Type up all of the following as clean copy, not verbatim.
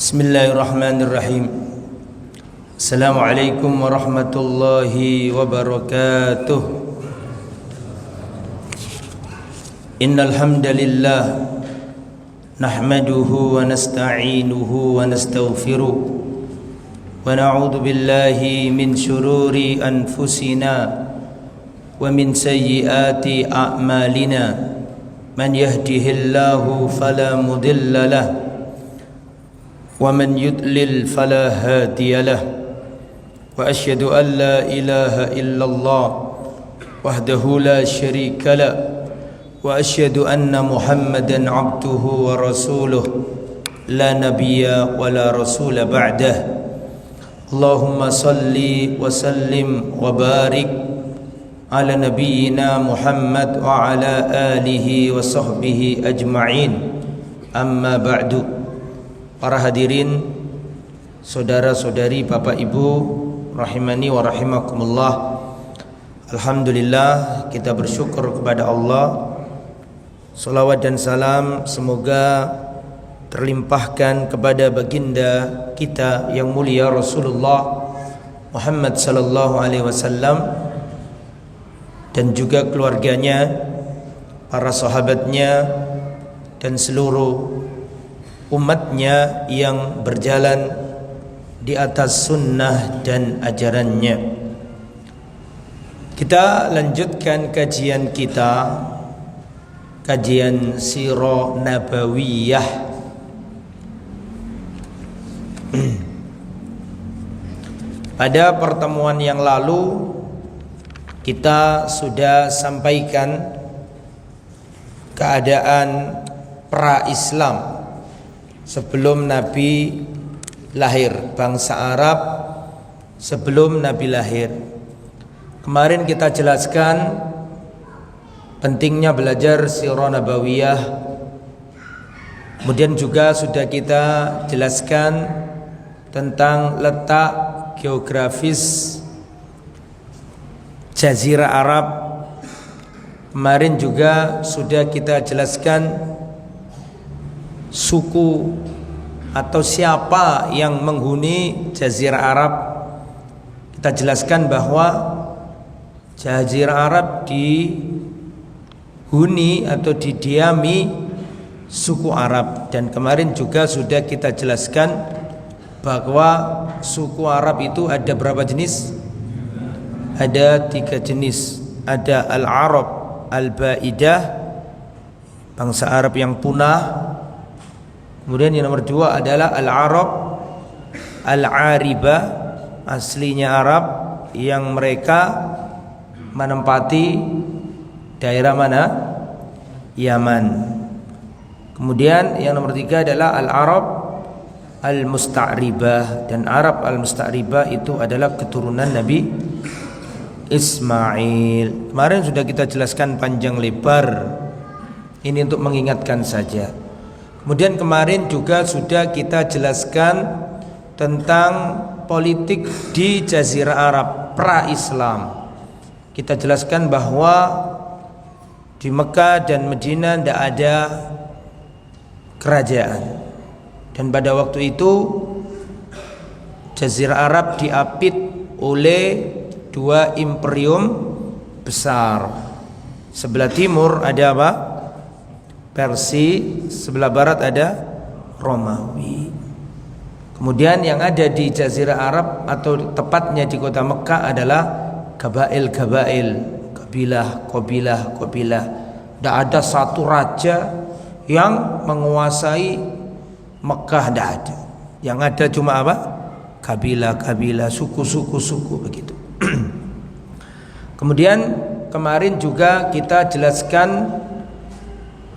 Bismillahirrahmanirrahim. Assalamualaikum warahmatullahi wabarakatuh. Innal hamdalillah nahmaduhu wa nasta'inuhu wa nastaghfiruh wa na'udzu billahi min shururi anfusina wa min sayyiati a'malina. Man yahdihillahu fala mudilla lahu ومن يضلل فلا هادي له وأشهد أن لا إله إلا الله وحده لا شريك له وأشهد أن محمدا عبده ورسوله لا نبي ولا رسول بعده. اللهم صل وسلم وبارك على نبينا محمد وعلى آله وصحبه أجمعين. أما بعد. Para hadirin, saudara-saudari, Bapak Ibu, rahimani wa rahimakumullah. Alhamdulillah, kita bersyukur kepada Allah. Salawat dan salam semoga terlimpahkan kepada baginda kita yang mulia Rasulullah Muhammad sallallahu alaihi wasallam dan juga keluarganya, para sahabatnya dan seluruh umatnya yang berjalan di atas sunnah dan ajarannya. Kita lanjutkan kajian kita, kajian Sirah Nabawiyah. Pada pertemuan yang lalu kita sudah sampaikan keadaan pra-Islam sebelum Nabi lahir, bangsa Arab sebelum Nabi lahir. Kemarin kita jelaskan pentingnya belajar Sirah Nabawiyah. Kemudian juga sudah kita jelaskan tentang letak geografis Jazirah Arab. Kemarin juga sudah kita jelaskan suku atau siapa yang menghuni Jazirah Arab. Kita jelaskan bahwa Jazirah Arab dihuni atau didiami suku Arab. Dan kemarin juga sudah kita jelaskan bahwa suku Arab itu ada berapa jenis? Ada 3 jenis. Ada Al-Arab Al-Ba'idah, bangsa Arab yang punah. Kemudian yang nomor 2 adalah Al-Arab Al-Aribah, aslinya Arab yang mereka menempati daerah mana? Yaman. Kemudian yang nomor 3 adalah Al-Arab Al-Musta'ribah, dan Arab Al-Musta'ribah itu adalah keturunan Nabi Ismail. Kemarin sudah kita jelaskan panjang lebar. Ini untuk mengingatkan saja. Kemudian kemarin juga sudah kita jelaskan tentang politik di Jazirah Arab pra-Islam. Kita jelaskan bahwa di Mekah dan Madinah tidak ada kerajaan. Dan pada waktu itu Jazirah Arab diapit oleh 2 imperium besar. Sebelah timur ada apa? Persia, sebelah barat ada Romawi. Kemudian yang ada di Jazirah Arab atau tepatnya di kota Mekah adalah kabail-kabail, kabilah. Tidak ada satu raja yang menguasai Mekah, tidak ada. Yang ada cuma apa? Kabilah, suku begitu. Kemudian kemarin juga kita jelaskan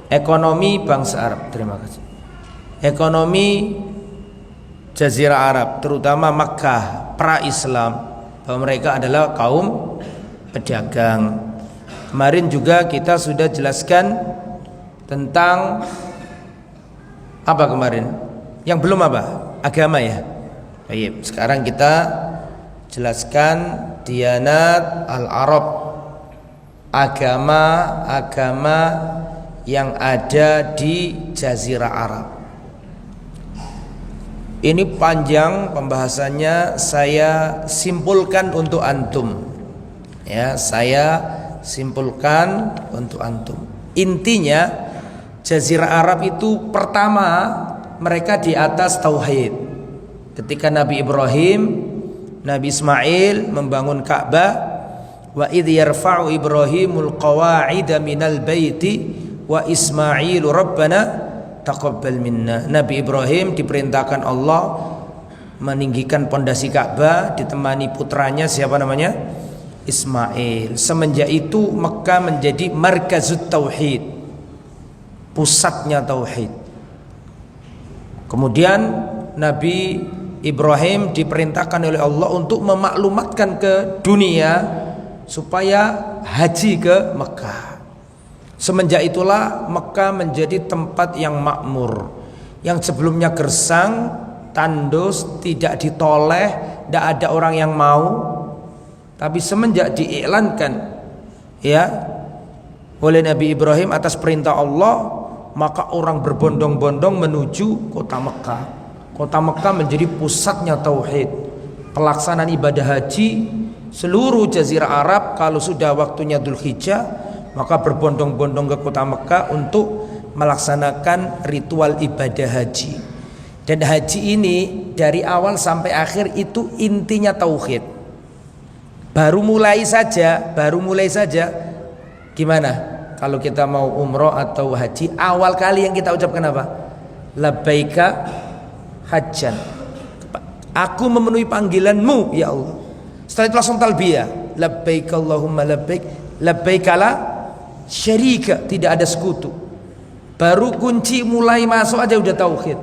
ekonomi bangsa Arab. Terima kasih. Ekonomi Jazirah Arab, terutama Makkah pra-Islam, bahwa mereka adalah kaum pedagang. Kemarin juga kita sudah jelaskan tentang apa kemarin? Yang belum apa? Agama ya. Baik, sekarang kita jelaskan Diyanat Al-Arab, agama-agama yang ada di Jazirah Arab. Ini panjang pembahasannya, saya simpulkan untuk antum. Ya, saya simpulkan untuk antum. Intinya Jazirah Arab itu pertama mereka di atas tauhid. Ketika Nabi Ibrahim, Nabi Ismail membangun Ka'bah, wa idh yarfa'u Ibrahimul qawa'ida minal baiti wa Ismailu rabbana taqabbal minna. Nabi Ibrahim diperintahkan Allah meninggikan pondasi Ka'bah ditemani putranya siapa namanya? Ismail. Semenjak itu Mekah menjadi markazut tauhid, pusatnya tauhid. Kemudian Nabi Ibrahim diperintahkan oleh Allah untuk memaklumatkan ke dunia supaya haji ke Mekah. Semenjak itulah Mekah menjadi tempat yang makmur. Yang sebelumnya gersang, tandus, tidak ditoleh, tidak ada orang yang mau. Tapi semenjak diiklankan ya oleh Nabi Ibrahim atas perintah Allah, maka orang berbondong-bondong menuju kota Mekah. Kota Mekah menjadi pusatnya tauhid. Pelaksanaan ibadah haji seluruh Jazirah Arab kalau sudah waktunya Dzulhijjah maka berbondong-bondong ke kota Mekah untuk melaksanakan ritual ibadah haji. Dan haji ini dari awal sampai akhir itu intinya tauhid. Baru mulai saja gimana kalau kita mau umroh atau haji, awal kali yang kita ucapkan apa? Labbaika hajjan. Aku memenuhi panggilanmu ya Allah. Setelah itu langsung talbiyah. Labbaik Allahumma labbaik. Labbaik la syarika, tidak ada sekutu. Baru kunci mulai masuk aja udah tauhid.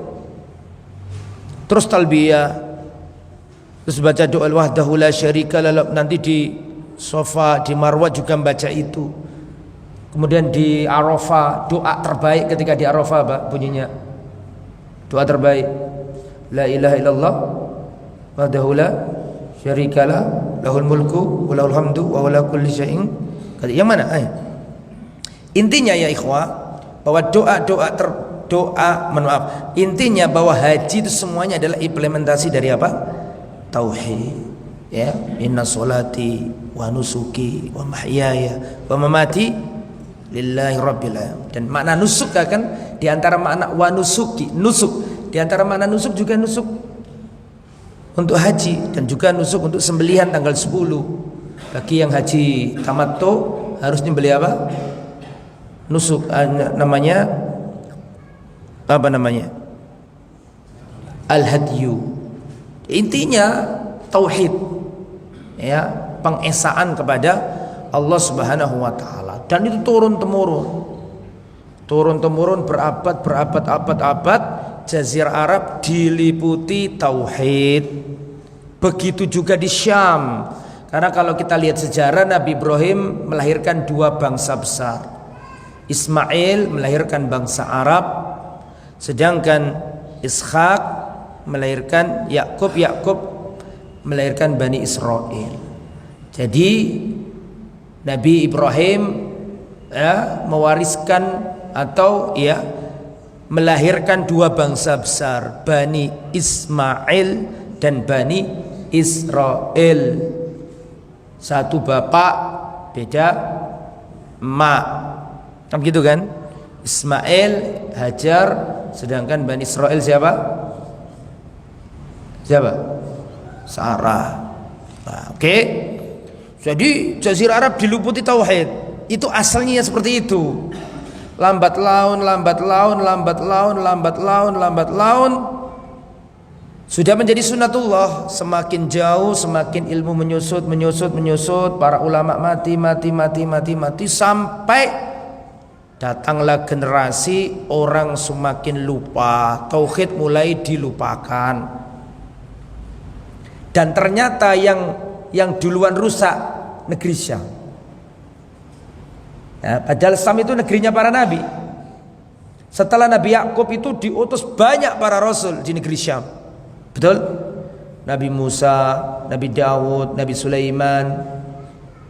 Terus talbiyah, terus baca doa wahdahu la syarika lah. Nanti di Safa, di Marwah juga baca itu. Kemudian di Arafah, doa terbaik ketika di Arafah apa bunyinya? Doa terbaik, la ilaha illallah wahdahu la syarika lah, lahul mulku wa lahul hamdu wa ala kulli syai'in qadir. Yang mana? Intinya ya ikhwah, bahwa intinya bahwa haji itu semuanya adalah implementasi dari apa? Tauhid. Ya, inna sholati wa nusuki wa mahyaya wa mamati lillahi rabbil alamin. Dan makna nusuk kan di antara makna wa nusuki, nusuk. Di antara makna nusuk juga nusuk untuk haji dan juga nusuk untuk sembelihan tanggal 10. Bagi yang haji tamattu harus nyembelih apa? Nusuk namanya apa namanya? Al-hadyu. Intinya tauhid. Ya, pengesaan kepada Allah Subhanahu wa taala. Dan itu turun temurun berabad Jazirah Arab diliputi tauhid. Begitu juga di Syam. Karena kalau kita lihat sejarah, Nabi Ibrahim melahirkan dua bangsa besar. Ismail melahirkan bangsa Arab, sedangkan Ishak melahirkan Yakub melahirkan Bani Israel. Jadi Nabi Ibrahim mewariskan atau melahirkan dua bangsa besar, Bani Ismail dan Bani Israel. Satu bapak, beda emak. Kan gitu kan? Ismail, Hajar, sedangkan Bani Israel siapa? Sarah. Nah, oke. Jadi Jazirah Arab diliputi tauhid. Itu asalnya seperti itu. Lambat laun sudah menjadi sunnatullah. Semakin jauh semakin ilmu menyusut, para ulama mati sampai datanglah generasi orang semakin lupa, tauhid mulai dilupakan. Dan ternyata yang duluan rusak negeri Syam. Ya, padahal Syam itu negerinya para nabi. Setelah Nabi Yakub itu diutus banyak para rasul di negeri Syam. Betul? Nabi Musa, Nabi Daud, Nabi Sulaiman,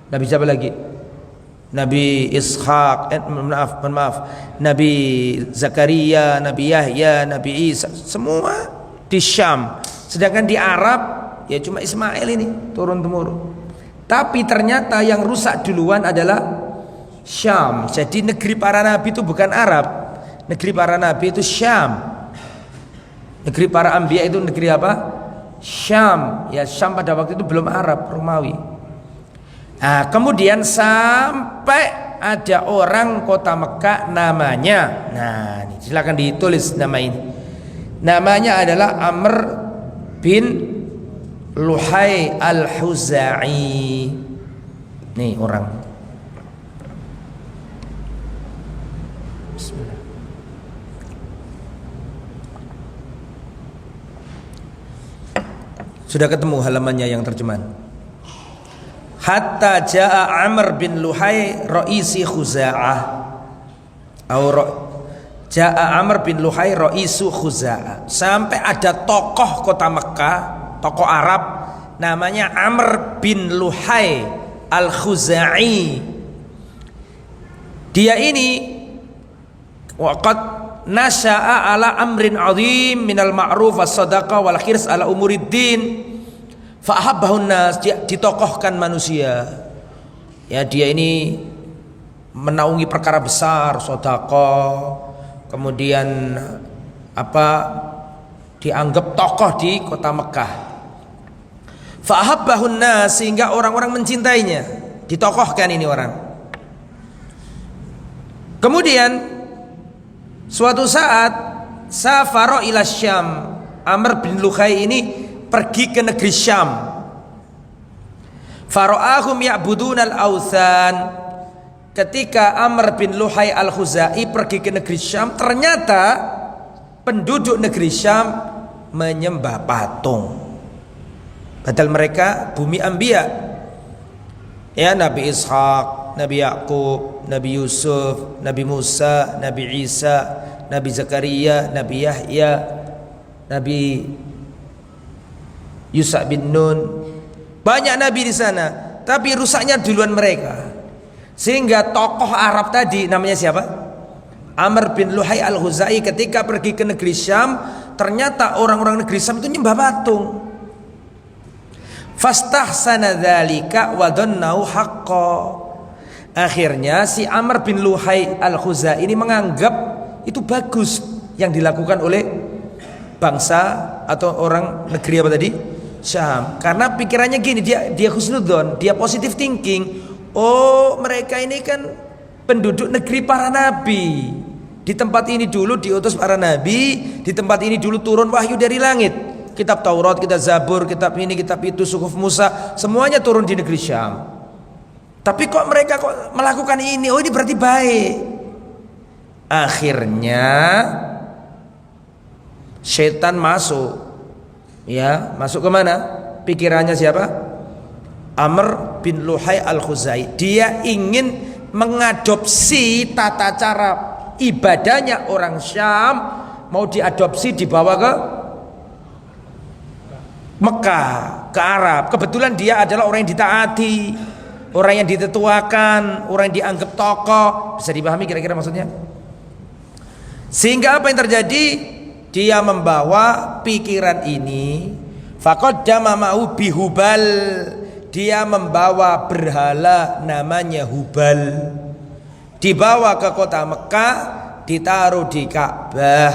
Nabi siapa lagi? Nabi Ishak, maaf, Nabi Zakaria, Nabi Yahya, Nabi Isa, semua di Syam. Sedangkan di Arab ya cuma Ismail ini turun temurun. Tapi ternyata yang rusak duluan adalah Syam. Jadi negeri para nabi itu bukan Arab. Negeri para nabi itu Syam. Negeri para anbiya itu negeri apa? Syam. Ya Syam pada waktu itu belum Arab, Romawi. Nah, kemudian sampai ada orang kota Mekah namanya. Nah, ini silakan ditulis nama ini. Namanya adalah Amr bin Luhai al-Khuzai. Nih orang. Bismillah. Sudah ketemu halamannya yang terjemahan. Hatta jaa Amr bin Luhai raisi Khuza'ah. Jaa Amr bin Luhai raisu Khuza'ah. Sampai ada tokoh kota Mekah, tokoh Arab namanya Amr bin Luhai al-Khuzai. Dia ini waqad nasya'a ala amrin 'azim minal ma'ruf was-shadaqah wal hirs ala umuriddin. Fa'ahabbahun nas, dia ditokohkan manusia. Ya, dia ini menaungi perkara besar, sedekah, kemudian dianggap tokoh di kota Mekah. Fa'ahabbahun nas, sehingga orang-orang mencintainya. Ditokohkan ini orang. Kemudian suatu saat safara ila Syam. Amr bin Luhai ini pergi ke negeri Syam. Fara'ahum ya'budunal authan. Ketika Amr bin Luhai al-Khuzai pergi ke negeri Syam, ternyata penduduk negeri Syam menyembah patung. Padahal mereka bumi anbiya. Ya, Nabi Ishak, Nabi Yakub, Nabi Yusuf, Nabi Musa, Nabi Isa, Nabi Zakaria, Nabi Yahya, Nabi Yusa bin Nun, banyak nabi di sana, tapi rusaknya duluan mereka. Sehingga tokoh Arab tadi namanya siapa? Amr bin Luhai al-Khuzai ketika pergi ke negeri Syam, ternyata orang-orang negeri Syam itu nyembah patung. Fastahsana dzalika wa dhannahu haqqo. Akhirnya si Amr bin Luhai al-Khuzai ini menganggap itu bagus yang dilakukan oleh bangsa atau orang negeri apa tadi? Syam. Karena pikirannya gini, dia husnudzon, dia positive thinking. Oh, mereka ini kan penduduk negeri para nabi. Di tempat ini dulu diutus para nabi, di tempat ini dulu turun wahyu dari langit. Kitab Taurat, kitab Zabur, kitab ini, kitab itu, Suhuf Musa, semuanya turun di negeri Syam. Tapi kok mereka kok melakukan ini? Oh, ini berarti baik. Akhirnya setan masuk. Ya, masuk ke mana? Pikirannya siapa? Amr bin Luhai al-Khuzai. Dia ingin mengadopsi tata cara ibadahnya orang Syam, mau diadopsi dibawa ke Mekah, ke Arab. Kebetulan dia adalah orang yang ditaati, orang yang ditetuakan, orang yang dianggap tokoh. Bisa dipahami kira-kira maksudnya? Sehingga apa yang terjadi? Dia membawa pikiran ini, faqaddama ma'u bihubal. Dia membawa berhala namanya Hubal. Dibawa ke kota Mekah, ditaruh di Ka'bah.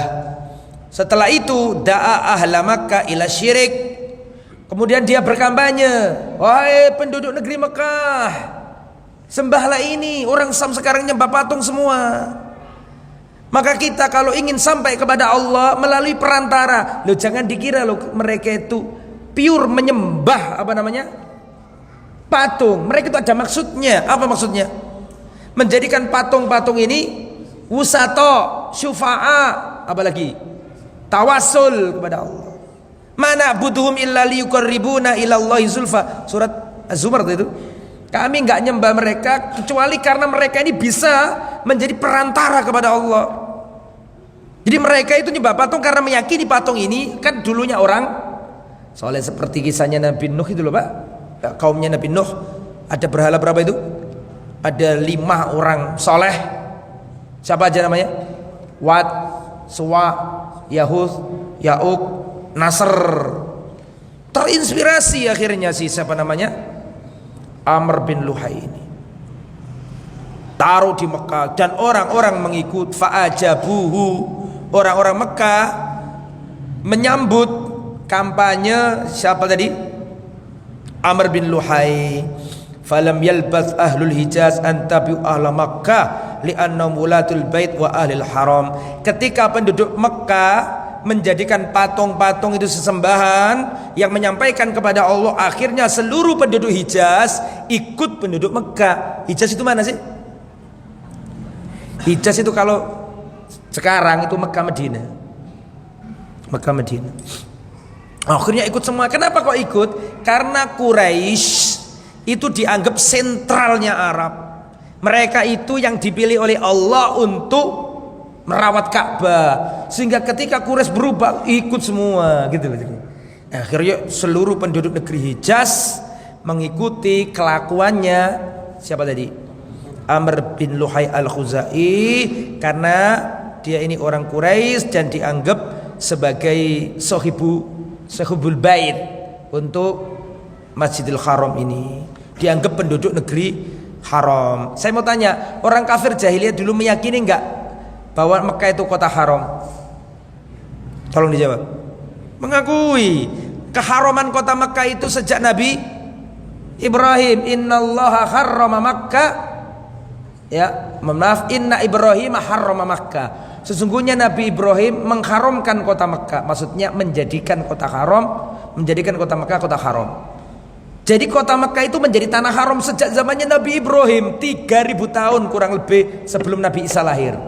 Setelah itu da'a ahla Makkah ila syirik. Kemudian dia berkampanye, wahai penduduk negeri Mekah, sembahlah ini. Orang Syam sekarang nyembah patung semua. Maka kita kalau ingin sampai kepada Allah melalui perantara, lo jangan dikira lo mereka itu pure menyembah patung. Mereka itu ada maksudnya. Apa maksudnya? Menjadikan patung-patung ini wusato, syufa'a, apalagi tawasul kepada Allah. Mana buduhum illa liyuqarribuna ilallahi zulfa. Surat Az-Zumar itu. Kami enggak nyembah mereka kecuali karena mereka ini bisa menjadi perantara kepada Allah. Jadi mereka itu nyembah patung karena meyakini patung ini kan dulunya orang soleh, seperti kisahnya Nabi Nuh itu loh Pak. Kaumnya Nabi Nuh ada berhala berapa itu? Ada 5 orang soleh. Siapa aja namanya? Wad, Suwa, Yahud, Ya'uq, Nasr. Terinspirasi akhirnya si siapa namanya? Amr bin Luhai ini. Taruh di Mekah dan orang-orang mengikut, fa'ajabuhu. Orang-orang Mekah menyambut kampanye siapa tadi? Amr bin Luhai. Falam yalbath ahlul Hijaz an tabi'u ahla Makkah li'annahum wulatul bait wa ahlil haram. Ketika penduduk Mekah menjadikan patung-patung itu sesembahan yang menyampaikan kepada Allah, akhirnya seluruh penduduk Hijaz ikut penduduk Mekah. Hijaz itu mana sih? Hijaz itu kalau sekarang itu Mekah Madinah. Mekah Madinah. Akhirnya ikut semua. Kenapa kok ikut? Karena Quraisy itu dianggap sentralnya Arab. Mereka itu yang dipilih oleh Allah untuk merawat Ka'bah, sehingga ketika Quraisy berubah ikut semua gitu. Akhirnya seluruh penduduk negeri Hijaz mengikuti kelakuannya siapa tadi? Amr bin Luhai al-Khuzai, karena dia ini orang Quraisy dan dianggap sebagai sahibul bait untuk Masjidil Haram ini, dianggap penduduk negeri haram. Saya mau tanya, orang kafir jahiliyah dulu meyakini enggak bahwa Mekah itu kota haram? Tolong dijawab. Mengakui keharaman kota Mekah itu sejak Nabi Ibrahim. Innallaha harrama Makkah. Ya, maaf, inna Ibrahim harrama Makkah. Sesungguhnya Nabi Ibrahim mengharamkan kota Mekah. Maksudnya menjadikan kota haram, menjadikan kota Mekah kota haram. Jadi kota Mekah itu menjadi tanah haram sejak zamannya Nabi Ibrahim, 3000 tahun kurang lebih sebelum Nabi Isa lahir.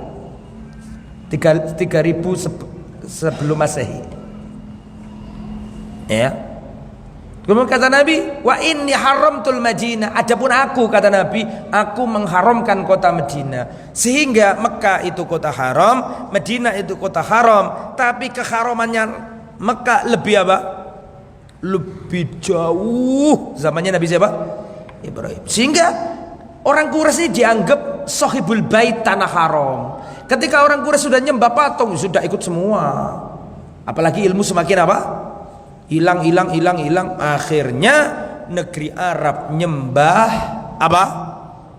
3000 sebelum Masehi. Ya. Kemudian kata Nabi, wa inni haramtul Madinah. Adapun aku, kata Nabi, aku mengharamkan kota Madinah. Sehingga Mekah itu kota haram, Madinah itu kota haram. Tapi keharamannya Mekah lebih apa? Lebih jauh zamannya Nabi siapa? Ibrahim. Sehingga orang Quraisy ini dianggap sahibul bait, tanah haram. Ketika orang Quraisy sudah nyembah patung, sudah ikut semua. Apalagi ilmu semakin apa? Hilang. Akhirnya negeri Arab nyembah apa?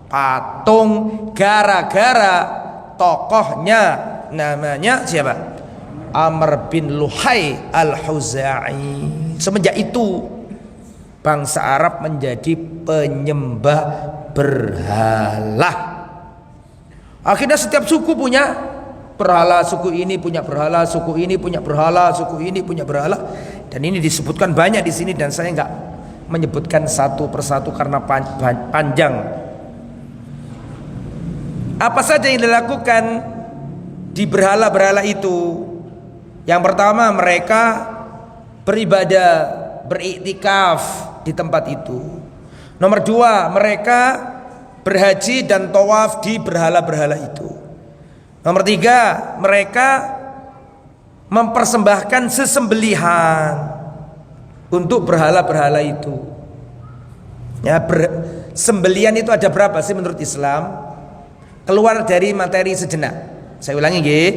Patung, gara-gara tokohnya namanya siapa? Amr bin Luhai al-Khuzai. Semenjak itu bangsa Arab menjadi penyembah berhala. Akhirnya setiap suku punya berhala, suku ini punya berhala, suku ini punya berhala, suku ini punya berhala. Dan ini disebutkan banyak di sini dan saya enggak menyebutkan satu persatu karena panjang. Apa saja yang dilakukan di berhala-berhala itu? Yang pertama, mereka beribadah, beriktikaf di tempat itu. Nomor dua, mereka berhaji dan tawaf di berhala-berhala itu. Nomor tiga, mereka mempersembahkan sesembelihan untuk berhala-berhala itu. Ya, sembelihan itu ada berapa sih menurut Islam? Keluar dari materi sejenak. Saya ulangi nggih.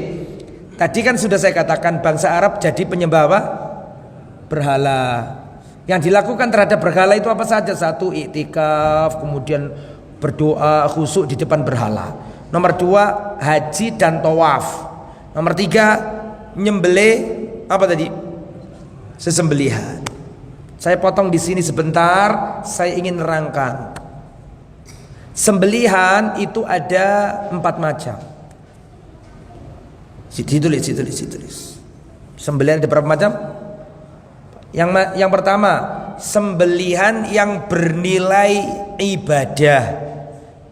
Tadi kan sudah saya katakan bangsa Arab jadi penyembah apa? Berhala. Yang dilakukan terhadap berhala itu apa saja? Satu, iktikaf, kemudian berdoa khusyuk di depan berhala. Nomor dua, haji dan tawaf. Nomor tiga, nyembelih apa tadi? Sesembelihan. Saya potong di sini sebentar, saya ingin nerangkan. Sembelihan itu ada 4 macam. Ditulis. Sembelihan ada berapa macam? Yang pertama, sembelihan yang bernilai ibadah.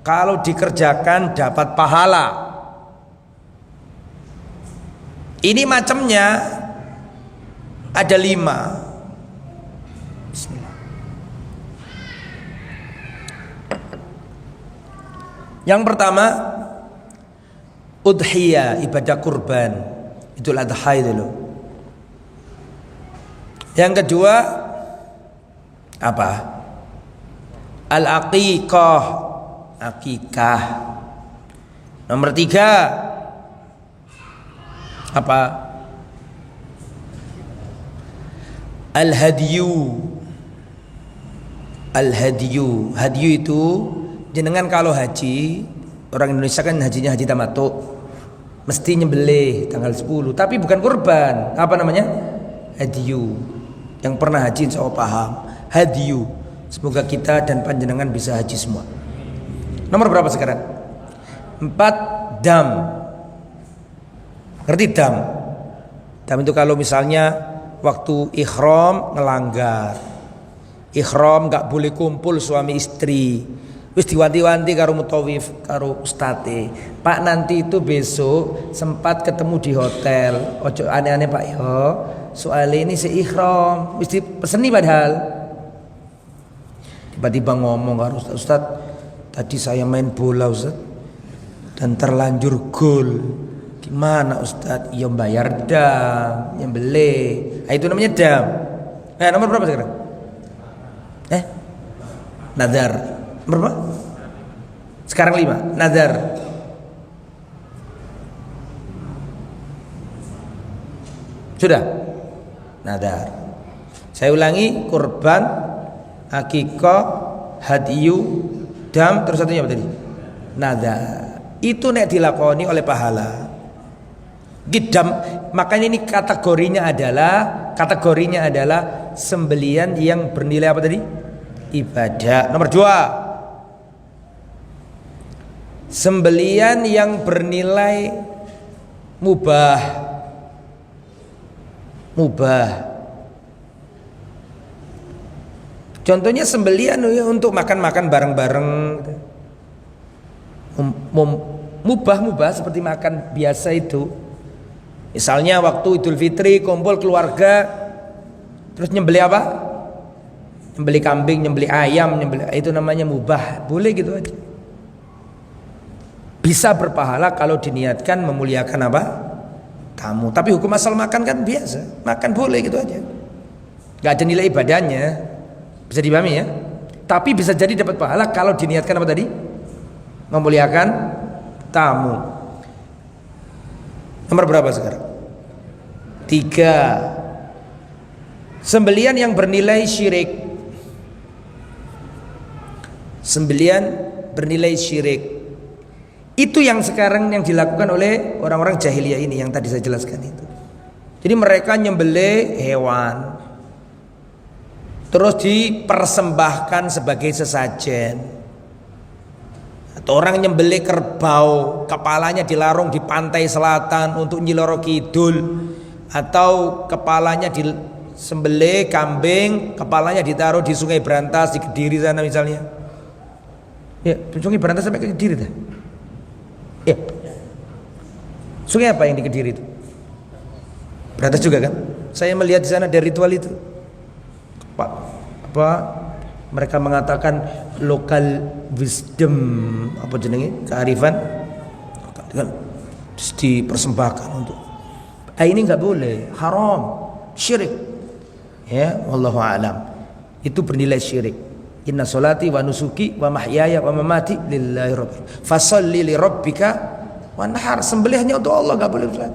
Kalau dikerjakan dapat pahala. Ini macamnya ada 5. Bismillah. Yang pertama, udhiyah, ibadah kurban, Idul Adha itu loh. Yang kedua apa? Al-aqiqah, akikah. Nomor 3 apa? Al-hadyu. Al-hadyu. Hadyu itu jenengan kalau haji, orang Indonesia kan hajinya haji tamattu, mesti nyembelih tanggal 10, tapi bukan kurban. Apa namanya? Hadyu. Yang pernah haji insya Allah paham. Hadyu. Semoga kita dan panjenengan bisa haji semua. Nomor berapa sekarang? 4, dam. Ngerti dam? Dam itu kalau misalnya waktu ihram ngelanggar. Ihram gak boleh kumpul suami istri. Wis diwanti-wanti karo mutawif, karo ustate. Pak nanti itu besok sempat ketemu di hotel. Ojo aneh-aneh Pak yo. Soalnya ini si ihram, wis dipeseni padahal. Tiba-tiba ngomong karo Ustaz, tadi saya main bola Ustaz dan terlanjur gol. Gimana Ustaz? Ya bayar dam, yang beli. Nah, itu namanya dam. Nah, nomor berapa sekarang? Nazar. Nomor berapa? Sekarang 5. Nazar. Sudah? Nazar. Saya ulangi, kurban, akikah, hadyu, dam, terus satunya apa tadi? Nazar. Itu nek dilakoni oleh pahala. Gidam, makanya ini kategorinya adalah sembelian yang bernilai apa tadi? Ibadah. Nomor 2, sembelian yang bernilai mubah. Contohnya sembelian untuk makan-makan bareng-bareng. Mubah seperti makan biasa itu. Misalnya waktu Idul Fitri kumpul keluarga, terus nyembeli apa? Nyembeli kambing, nyembeli ayam, itu namanya mubah. Boleh gitu aja. Bisa berpahala kalau diniatkan memuliakan apa? Tamu. Tapi hukum asal makan kan biasa, makan boleh gitu aja. Gak ada nilai ibadahnya. Bisa dipahami ya? Tapi bisa jadi dapat pahala kalau diniatkan apa tadi? Memuliakan tamu. Nomor berapa sekarang? 3, sembelian yang bernilai syirik. Sembelian bernilai syirik. Itu yang sekarang yang dilakukan oleh orang-orang jahiliyah ini yang tadi saya jelaskan itu. Jadi mereka nyembelih hewan, terus dipersembahkan sebagai sesajen. Atau orang nyembelih kerbau, kepalanya dilarung di pantai selatan untuk Nyiloro Kidul, atau kepalanya disembelih kambing, kepalanya ditaruh di Sungai Brantas di Kediri sana misalnya. Ya, Sungai Brantas sampai ke Kediri dah. Ya. Sungai apa yang di Kediri itu? Brantas juga kan? Saya melihat di sana ada ritual itu. Mereka mengatakan local wisdom, apa jenenge, kearifan kan dipersembahkan untuk. Ini nggak boleh, haram, syirik. Ya, wallahu a'lam. Itu bernilai syirik. Inna sholati wa nusuki wa mahyaya wa mamati lillahi rabbil. Fasholli li rabbika wanhar. Sembelihnya untuk Allah, nggak boleh salat.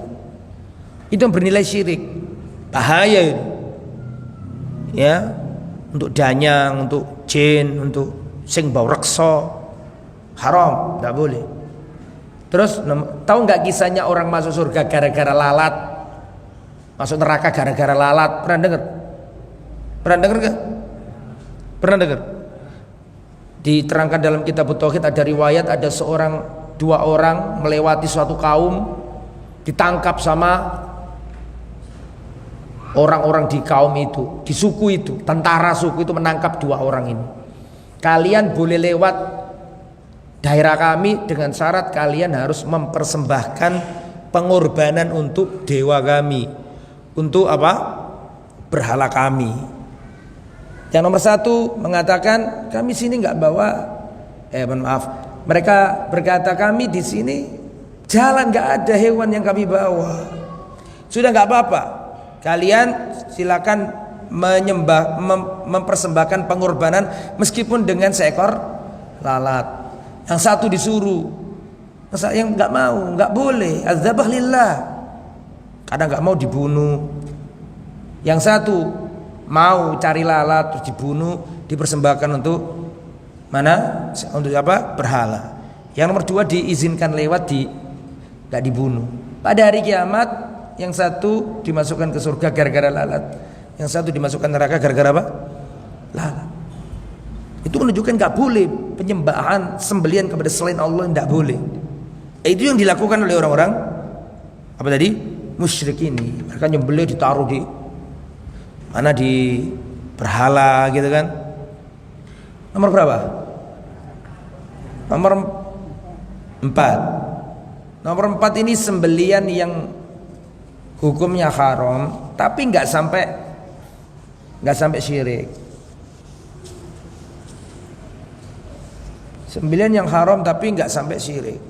Itu yang bernilai syirik. Bahaya itu. Ya. Untuk danyang, untuk jin, untuk sing bau reksa, haram, tidak boleh. Terus tahu nggak kisahnya orang masuk surga gara-gara lalat, masuk neraka gara-gara lalat? Pernah dengar? Pernah dengar nggak? Pernah dengar? Diterangkan dalam kitab Tauhid, ada riwayat ada dua orang melewati suatu kaum, ditangkap sama orang-orang di kaum itu, di suku itu, tentara suku itu menangkap 2 orang ini. Kalian boleh lewat daerah kami dengan syarat kalian harus mempersembahkan pengorbanan untuk dewa kami, untuk apa? Berhala kami. Yang nomor 1 mengatakan kami sini nggak bawa, mereka berkata kami di sini jalan nggak ada hewan yang kami bawa. Sudah nggak apa-apa. Kalian silakan mempersembahkan pengorbanan meskipun dengan seekor lalat. Yang satu disuruh, yang nggak mau, nggak boleh. Adzabah lillah, karena nggak mau dibunuh. Yang satu mau cari lalat terus dibunuh, dipersembahkan untuk mana? Untuk apa? Berhala. Yang nomor 2 diizinkan lewat, nggak dibunuh. Pada hari kiamat yang satu dimasukkan ke surga gara-gara lalat, yang satu dimasukkan neraka gara-gara apa? Lalat. Itu menunjukkan nggak boleh penyembahan sembelihan kepada selain Allah, nggak boleh. Itu yang dilakukan oleh orang-orang apa tadi? Musyrik ini. Mereka nyembelih ditaruh di mana, di berhala gitu kan. Nomor berapa? Nomor 4. Nomor 4 ini sembelian yang hukumnya haram tapi nggak sampai syirik. Sembelian yang haram tapi nggak sampai syirik.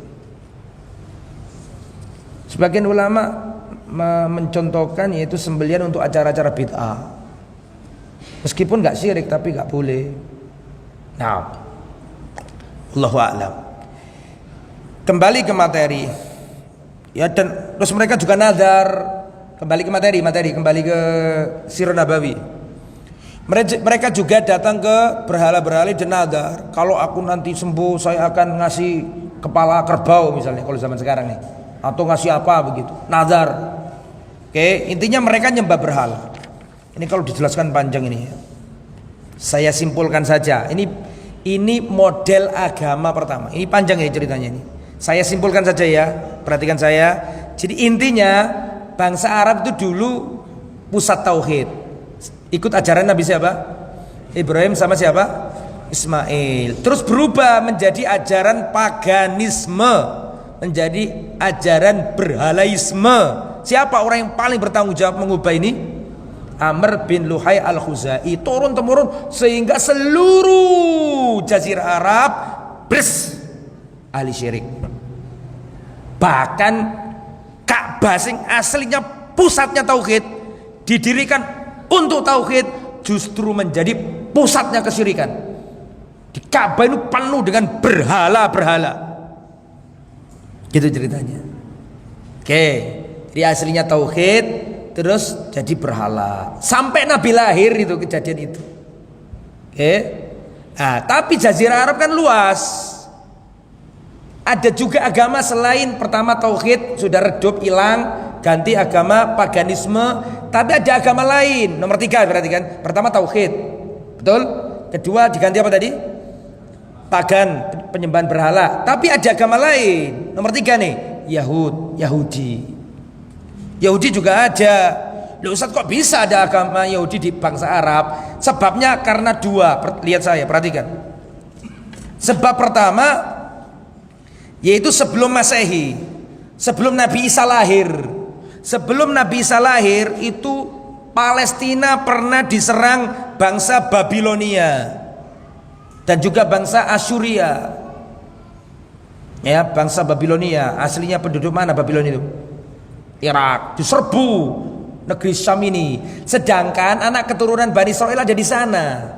Sebagian ulama mencontohkan yaitu sembelian untuk acara-acara bid'ah. Meskipun nggak syirik tapi nggak boleh. Nah, Allahu a'lam. Kembali ke materi. Ya, dan terus mereka juga nazar. Kembali ke materi, kembali ke Sirah Nabawi. Mereka juga datang ke berhala-berhala dan nazar. Kalau aku nanti sembuh, saya akan ngasih kepala kerbau misalnya kalau zaman sekarang nih, atau ngasih apa begitu. Nazar. Oke, intinya mereka nyembah berhala. Ini kalau dijelaskan panjang ini. Saya simpulkan saja. Ini model agama pertama. Ini panjang ya ceritanya ini. Saya simpulkan saja ya. Perhatikan saya. Jadi intinya bangsa Arab itu dulu pusat tauhid. Ikut ajaran Nabi siapa? Ibrahim sama siapa? Ismail. Terus berubah menjadi ajaran paganisme, menjadi ajaran berhalaisme. Siapa orang yang paling bertanggung jawab mengubah ini? Amr bin Luhai al-Khuzai. Turun temurun sehingga seluruh jazirah Arab ahli syirik. Bahkan Ka'bah sing aslinya pusatnya tauhid didirikan untuk tauhid justru menjadi pusatnya kesyirikan. Di Ka'bah itu penuh dengan berhala-berhala. Gitu ceritanya. Oke, jadi aslinya tauhid terus jadi berhala. Sampai Nabi lahir itu kejadian itu. Oke. Nah, tapi jazirah Arab kan luas. Ada juga agama selain pertama tauhid sudah redup hilang, ganti agama paganisme, tapi ada agama lain. Nomor 3 berarti kan. Pertama tauhid. Betul? Kedua diganti apa tadi? Pagan, penyembahan berhala. Tapi ada agama lain. Nomor 3 nih, Yahudi. Yahudi juga ada. Loh Ustaz, kok bisa ada agama Yahudi di bangsa Arab? Sebabnya karena 2. Lihat saya, perhatikan. Sebab pertama yaitu sebelum Masehi, sebelum Nabi Isa lahir. Sebelum Nabi Isa lahir itu Palestina pernah diserang bangsa Babilonia dan juga bangsa Asyuria. Ya, bangsa Babilonia aslinya penduduk mana Babilonia itu? Irak. Diserbu negeri Syam ini. Sedangkan anak keturunan Bani Israil ada di sana.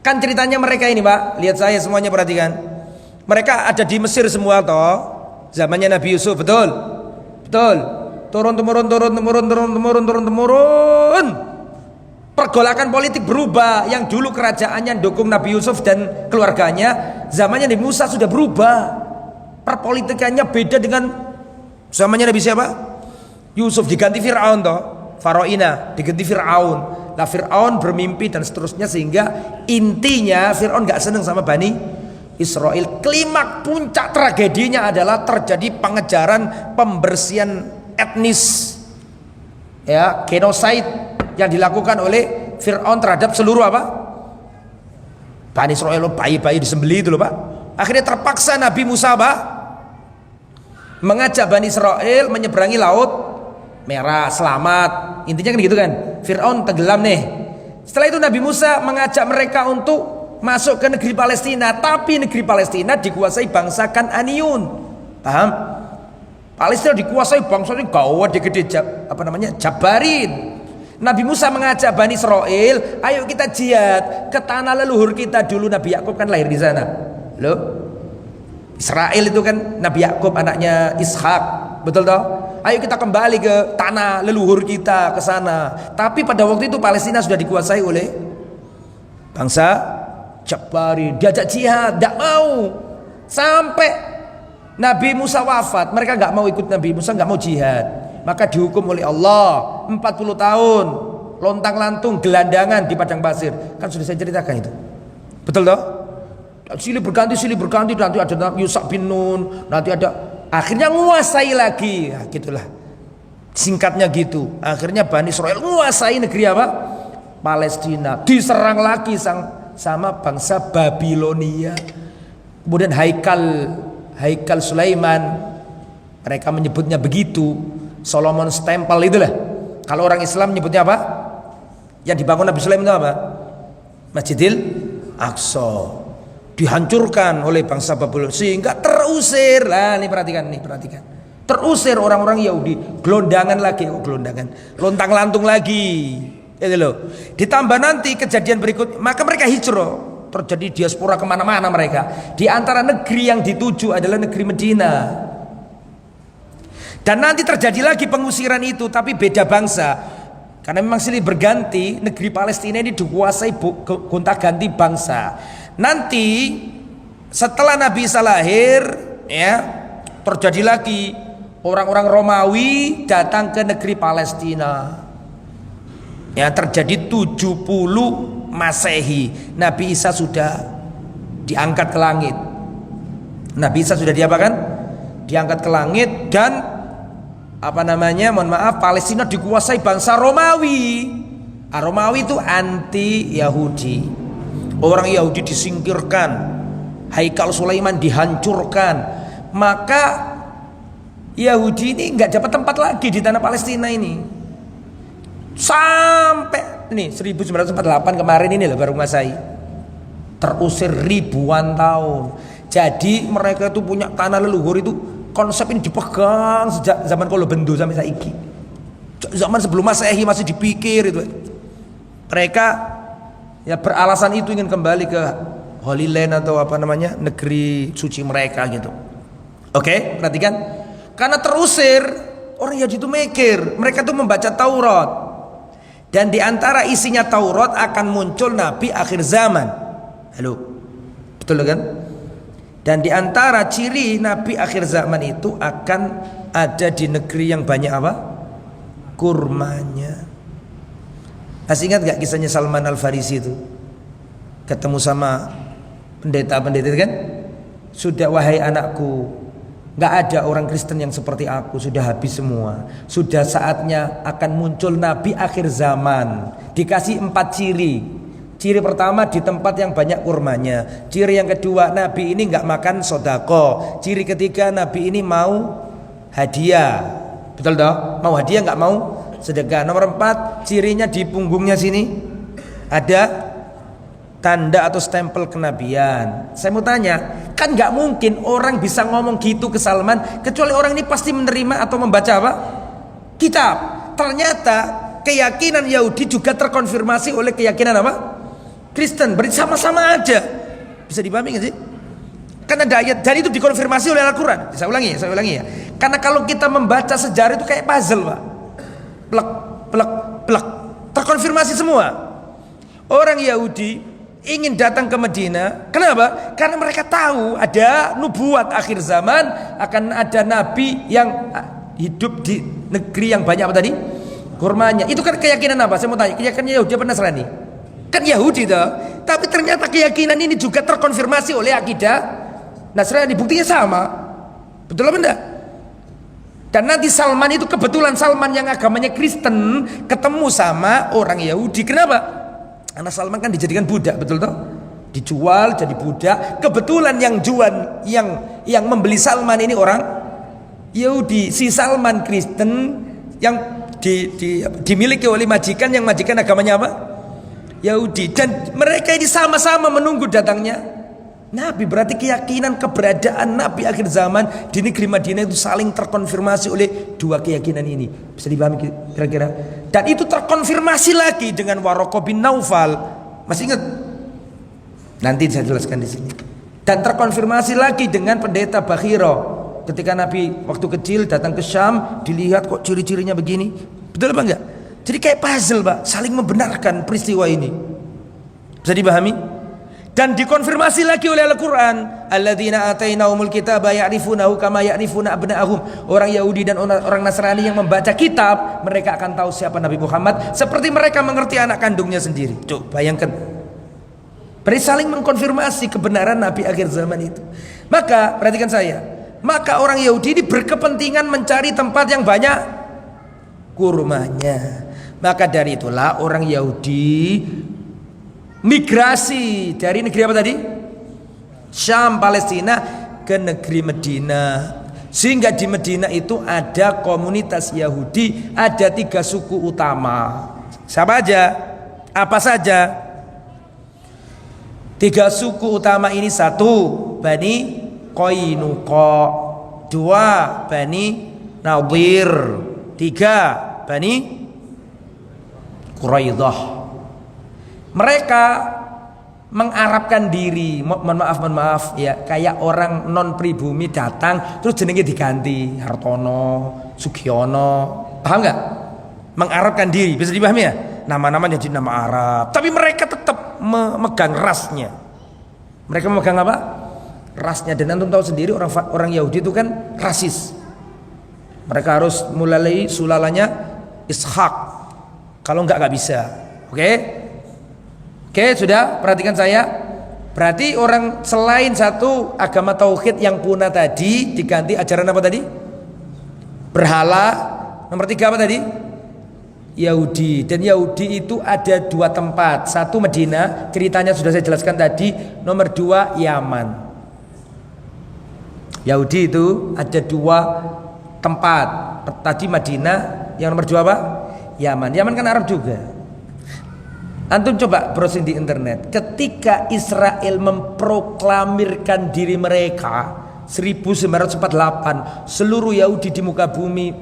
Kan ceritanya mereka ini, Pak. Lihat saya semuanya, perhatikan. Mereka ada di Mesir semua toh, zamannya Nabi Yusuf, betul? Betul. Turun temurun. Pergolakan politik berubah. Yang dulu kerajaannya dukung Nabi Yusuf dan keluarganya, zamannya Nabi Musa sudah berubah. Perpolitikannya beda dengan zamannya Nabi siapa? Yusuf. Diganti Fir'aun toh, Faraina diganti Fir'aun. Nah Fir'aun bermimpi dan seterusnya, sehingga intinya Fir'aun gak seneng sama Bani Israel. Klimak puncak tragedinya adalah terjadi pengejaran, pembersihan etnis, ya, genocide yang dilakukan oleh Fir'aun terhadap seluruh apa? Bani Israel. Bayi-bayi disembelih itu loh, Pak. Akhirnya terpaksa Nabi Musa Pak mengajak Bani Israel menyeberangi Laut Merah, selamat. Intinya kan gitu kan. Fir'aun tenggelam nih. Setelah itu Nabi Musa mengajak mereka untuk masuk ke negeri Palestina, tapi negeri Palestina dikuasai bangsa Kan'aniyun. Paham? Palestina dikuasai bangsa ini gawat, gede, Jabarin. Nabi Musa mengajak Bani Israel, ayo kita jihad ke tanah leluhur kita dulu. Nabi Yakub kan lahir di sana. Loh, Israel itu kan Nabi Yakub anaknya Ishak, betul toh? ayo kita kembali ke tanah leluhur kita, ke sana. Tapi pada waktu itu Palestina sudah dikuasai oleh bangsa Jabari. Diajak jihad, tidak mau. Sampai Nabi Musa wafat, mereka nggak mau ikut Nabi Musa, nggak mau jihad. Maka dihukum oleh Allah 40 tahun lontang-lantung gelandangan di padang pasir. Kan sudah saya ceritakan itu. Betul toh? Silih berganti, nanti ada Yusak bin Nun, nanti ada, akhirnya nguasai lagi. Nah, gitulah. Singkatnya gitu. Akhirnya Bani Israel nguasai negeri apa? Palestina. Diserang lagi sama bangsa Babilonia. Kemudian Haikal Sulaiman, mereka menyebutnya begitu. Solomon's Temple itulah. Kalau orang Islam menyebutnya apa? Yang dibangun Nabi Sulaiman itu apa? Masjidil Aqsa. Dihancurkan oleh bangsa Babylon sehingga terusir. Lah ini perhatikan. Terusir orang-orang Yahudi, gelondangan lagi, lontang-lantung lagi. Itu loh. Ditambah nanti kejadian berikut, maka mereka hijrah, terjadi diaspora kemana-mana mereka. Di antara negeri yang dituju adalah negeri Medina. Dan nanti terjadi lagi pengusiran itu, tapi beda bangsa. Karena memang silih berganti, negeri Palestina ini dikuasai gonta-ganti bangsa. Nanti setelah Nabi Isa lahir, ya, terjadi lagi orang-orang Romawi datang ke negeri Palestina. Ya, terjadi 70 Masehi. Nabi Isa sudah diangkat ke langit. Nabi Isa sudah diapakan? Diangkat ke langit dan mohon maaf, Palestina dikuasai bangsa Romawi. Romawi itu anti Yahudi. Orang Yahudi disingkirkan, Haikal Sulaiman dihancurkan, maka Yahudi ini nggak dapat tempat lagi di tanah Palestina ini. Sampai nih 1948 kemarin ini lah baru nguasai. Terusir ribuan tahun. Jadi mereka itu punya tanah leluhur itu, konsep ini dipegang sejak zaman Kolo Bendo sampai saiki. Zaman sebelum Masehi masih dipikir itu. Mereka ya beralasan itu ingin kembali ke Holy Land atau negeri suci mereka gitu. Oke, perhatikan. Karena terusir, orang Yahudi itu mikir, mereka tuh membaca Taurat. Dan di antara isinya Taurat akan muncul nabi akhir zaman. Halo. Betul kan? Dan di antara ciri nabi akhir zaman itu akan ada di negeri yang banyak apa? Kurmanya. Masih ingat gak kisahnya Salman Al-Farisi itu? Ketemu sama pendeta-pendeta itu kan? Sudah wahai anakku, gak ada orang Kristen yang seperti aku, sudah habis semua. Sudah saatnya akan muncul nabi akhir zaman. Dikasih 4 ciri. Ciri pertama di tempat yang banyak kurmanya. Ciri yang kedua, nabi ini gak makan sodako. Ciri ketiga, nabi ini mau hadiah. Betul toh? Mau hadiah gak mau sedekah. Nomor 4, cirinya di punggungnya sini ada tanda atau stempel kenabian. Saya mau tanya, kan nggak mungkin orang bisa ngomong gitu ke Salman kecuali orang ini pasti menerima atau membaca apa? Kitab. Ternyata keyakinan Yahudi juga terkonfirmasi oleh keyakinan apa? Kristen. Berarti sama-sama aja. Bisa dipahami nggak sih? Kan ada ayat dan itu dikonfirmasi oleh Al-Quran. Saya ulangi ya. Karena kalau kita membaca sejarah itu kayak puzzle, Pak. Plek. Terkonfirmasi semua. Orang Yahudi ingin datang ke Madinah. Kenapa? Karena mereka tahu ada nubuat akhir zaman, akan ada nabi yang hidup di negeri yang banyak apa tadi? Kurmanya. Itu kan keyakinan apa? Saya mau tanya, keyakinan Yahudi apa Nasrani? Kan Yahudi toh. Tapi ternyata keyakinan ini juga terkonfirmasi oleh akidah Nasrani. Buktinya sama. Betul apa enggak? Dan nanti Salman itu kebetulan Salman yang agamanya Kristen ketemu sama orang Yahudi. Kenapa? Karena Salman kan dijadikan budak, betul toh? Dijual jadi budak. Kebetulan yang jual, yang membeli Salman ini orang Yahudi. Si Salman Kristen yang dimiliki oleh majikan, yang majikan agamanya apa? Yahudi. Dan mereka ini sama-sama menunggu datangnya Nabi. Berarti keyakinan keberadaan Nabi akhir zaman di negeri Madinah itu saling terkonfirmasi oleh dua keyakinan ini. Bisa dipahami kira-kira? Dan itu terkonfirmasi lagi dengan Waraqah bin Naufal. Masih ingat? Nanti saya jelaskan di sini. Dan terkonfirmasi lagi dengan pendeta Bakhira. ketika Nabi waktu kecil datang ke Syam, dilihat kok ciri-cirinya begini. Betul apa enggak? Jadi kayak puzzle, Pak, saling membenarkan peristiwa ini. Bisa dipahami? Dan dikonfirmasi lagi oleh Al-Quran, alladzina atainahumul kitaba ya'rifunahu kama ya'rifuna abna'ahum. Orang Yahudi dan orang Nasrani yang membaca kitab, mereka akan tahu siapa Nabi Muhammad seperti mereka mengerti anak kandungnya sendiri. Coba bayangkan. Berarti saling mengkonfirmasi kebenaran Nabi akhir zaman itu. Maka perhatikan saya, maka orang Yahudi ini berkepentingan mencari tempat yang banyak kurmanya. Maka dari itulah orang Yahudi migrasi dari negeri apa tadi? Syam, Palestina ke negeri Medina. Sehingga di Medina itu ada komunitas Yahudi, ada 3 suku utama. Siapa aja? Apa saja? 3 suku utama ini: 1 Bani Qainuqa, 2 Bani Nadir, 3 Bani Quraidah. Mereka mengarabkan diri, mohon maaf ya, kayak orang non pribumi datang terus jenenge diganti Hartono, Sugiono, paham nggak? Mengarabkan diri, bisa dipahami ya? Nama-namanya jadi nama Arab, tapi mereka tetap memegang rasnya. Mereka memegang apa? Rasnya. Dan antum tahu sendiri orang Yahudi itu kan rasis. Mereka harus mulai sulalanya Ishak, kalau nggak bisa. Oke, sudah, perhatikan saya. Berarti orang selain satu agama tauhid yang punah tadi diganti ajaran apa tadi? Berhala. Nomor 3 apa tadi? Yahudi. Dan Yahudi itu ada 2 tempat. 1 Medina, ceritanya sudah saya jelaskan tadi. Nomor 2 Yaman. Yahudi itu ada 2 tempat. Tadi Madinah, yang nomor 2 apa? Yaman. Yaman kan Arab juga. Antum coba browsing di internet. Ketika Israel memproklamirkan diri mereka 1948, seluruh Yahudi di muka bumi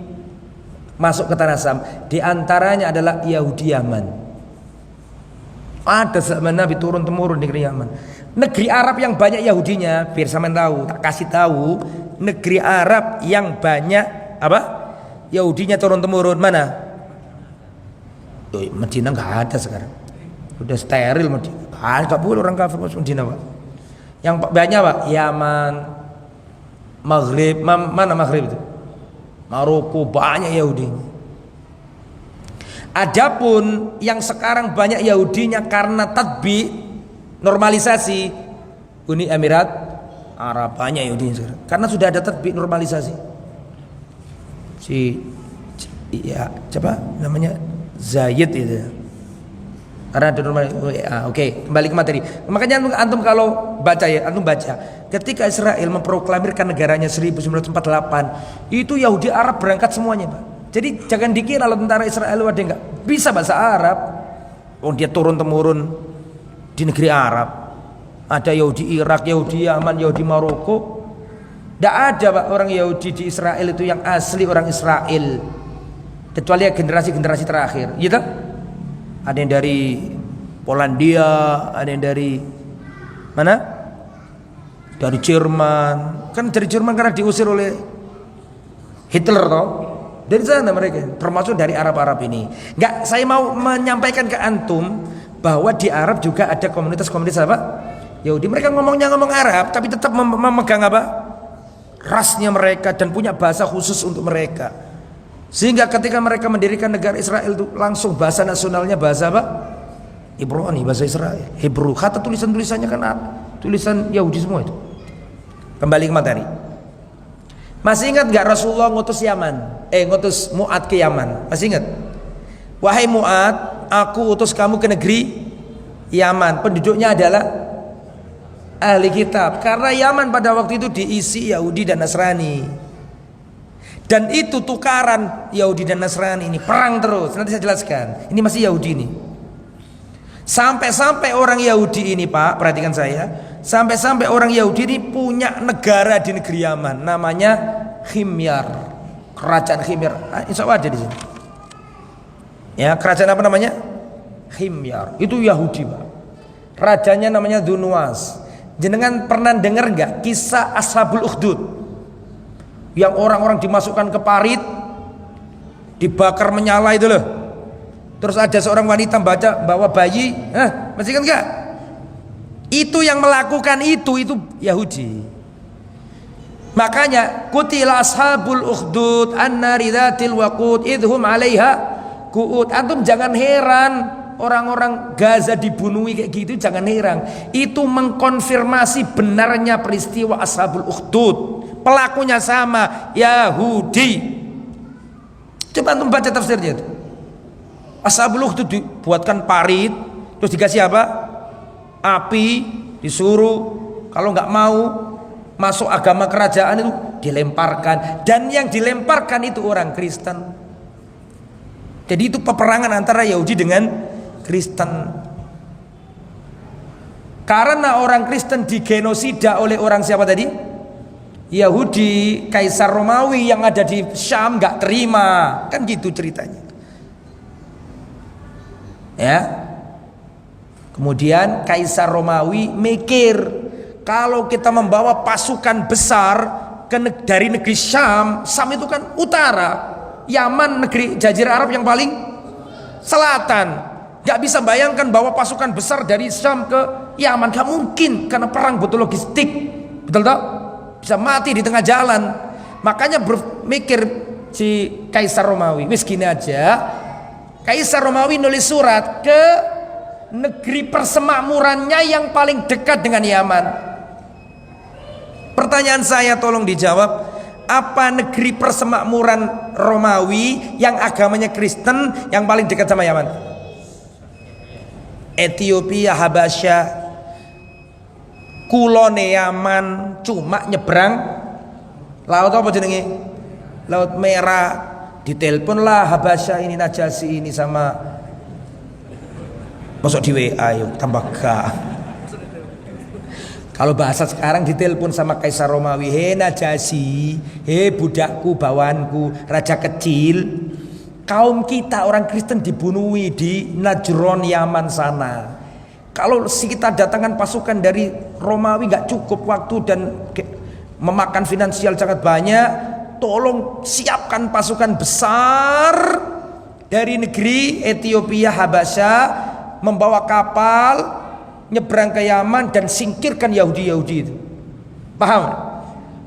masuk ke tanah Syam. Di antaranya adalah Yahudi Yaman. Ada zaman Nabi turun temurun negeri Yaman. Negeri Arab yang banyak Yahudinya, biar sampean tahu, tak kasih tahu, negeri Arab yang banyak apa? Yahudinya turun temurun mana? Medina nggak ada sekarang. Udah steril Medina. Nggak boleh orang kafir masuk Medina, Pak. Yang banyak, Pak, Yaman, Maghrib, mana Maghrib itu? Maroko, banyak Yahudi. Adapun yang sekarang banyak Yahudinya karena tatbi, normalisasi, Uni Emirat Arab, banyak Yahudi sekarang. Karena sudah ada tatbi normalisasi. Ya, coba namanya Zayed itu. Karena ada normal. Oke, kembali ke materi. Makanya antum kalau baca ya, antum baca. Ketika Israel memproklamirkan negaranya 1948, itu Yahudi Arab berangkat semuanya, Pak. Jadi jangan dikira kalau tentara Israel ada enggak bisa bahasa Arab. Oh, dia turun temurun di negeri Arab. Ada Yahudi Irak, Yahudi Yaman, Yahudi Maroko. Tidak ada, Pak, orang Yahudi di Israel itu yang asli orang Israel. Kecuali generasi-generasi terakhir, gitu. Ada yang dari Polandia, ada yang dari mana? Dari Jerman. Kan dari Jerman karena diusir oleh Hitler toh. Dari sana mereka, termasuk dari Arab-Arab ini. Enggak, saya mau menyampaikan ke antum bahwa di Arab juga ada komunitas-komunitas apa? Yahudi. Mereka ngomong Arab tapi tetap memegang apa? Rasnya mereka dan punya bahasa khusus untuk mereka. Sehingga ketika mereka mendirikan negara Israel itu langsung bahasa nasionalnya bahasa apa? Ibrani, bahasa Israel, Hebrew. Kata tulisan-tulisannya kan tulisan Yahudi semua itu. Kembali ke materi. Masih ingat gak Rasulullah ngutus ngutus Mu'ad ke Yaman? Masih ingat? Wahai Mu'ad, aku utus kamu ke negeri Yaman. Penduduknya adalah ahli kitab. Karena Yaman pada waktu itu diisi Yahudi dan Nasrani. Dan itu tukaran Yahudi dan Nasrani ini perang terus. Nanti saya jelaskan. Ini masih Yahudi ini. Sampai-sampai orang Yahudi ini, Pak, perhatikan saya. Sampai-sampai orang Yahudi ini punya negara di negeri Yaman. Namanya Himyar. Kerajaan Himyar. Insya Allah ada di sini. Ya, kerajaan apa namanya? Himyar. Itu Yahudi, Pak. Rajanya namanya Dunwas. Jenengan pernah dengar nggak kisah Ashabul Ukhdud? yang orang-orang dimasukkan ke parit, dibakar menyala itu loh. Terus ada seorang wanita bawa bayi, masih kan enggak? Itu yang melakukan itu Yahudi. Makanya kutila ashabul ukhdud annari dzatil waqud idhum 'alaiha qu'ud. Antum jangan heran orang-orang Gaza dibunuhi kayak gitu, jangan heran. Itu mengkonfirmasi benarnya peristiwa ashabul ukhdud. Pelakunya sama, Yahudi. Coba antum baca tafsirnya itu. Ashabul ukhdud dibuatkan parit, terus dikasih apa? Api, disuruh kalau nggak mau masuk agama kerajaan itu dilemparkan, dan yang dilemparkan itu orang Kristen. Jadi itu peperangan antara Yahudi dengan Kristen. Karena orang Kristen digenosida oleh orang siapa tadi? Yahudi. Kaisar Romawi yang ada di Syam nggak terima, kan gitu ceritanya. Ya. Kemudian Kaisar Romawi mikir, kalau kita membawa pasukan besar dari negeri Syam itu kan utara, Yaman negeri Jazirah Arab yang paling selatan. Gak bisa bayangkan bawa pasukan besar dari Syam ke Yaman, gak mungkin, karena perang butuh logistik, betul tak? Bisa mati di tengah jalan. Makanya berpikir si Kaisar Romawi, wis gini aja, Kaisar Romawi nulis surat ke negeri persemakmurannya yang paling dekat dengan Yaman. Pertanyaan saya tolong dijawab, apa negeri persemakmuran Romawi yang agamanya Kristen yang paling dekat sama Yaman? Ethiopia, Habasya, kulone Yaman, cuma nyebrang laut apa jenenge? Laut Merah. Ditelepon lah Habasya ini, Najasyi ini sama, masuk di WA yuk tambah gak. Kalau bahasa sekarang ditelepon sama Kaisar Romawi, he Najasyi, he budakku, bawanku, raja kecil, kaum kita orang Kristen dibunuhi di Najron Yaman sana. Kalau kita datangkan pasukan dari Romawi gak cukup waktu dan memakan finansial sangat banyak, tolong siapkan pasukan besar dari negeri Ethiopia, Habasya, membawa kapal nyebrang ke Yaman dan singkirkan Yahudi-Yahudi itu. Paham?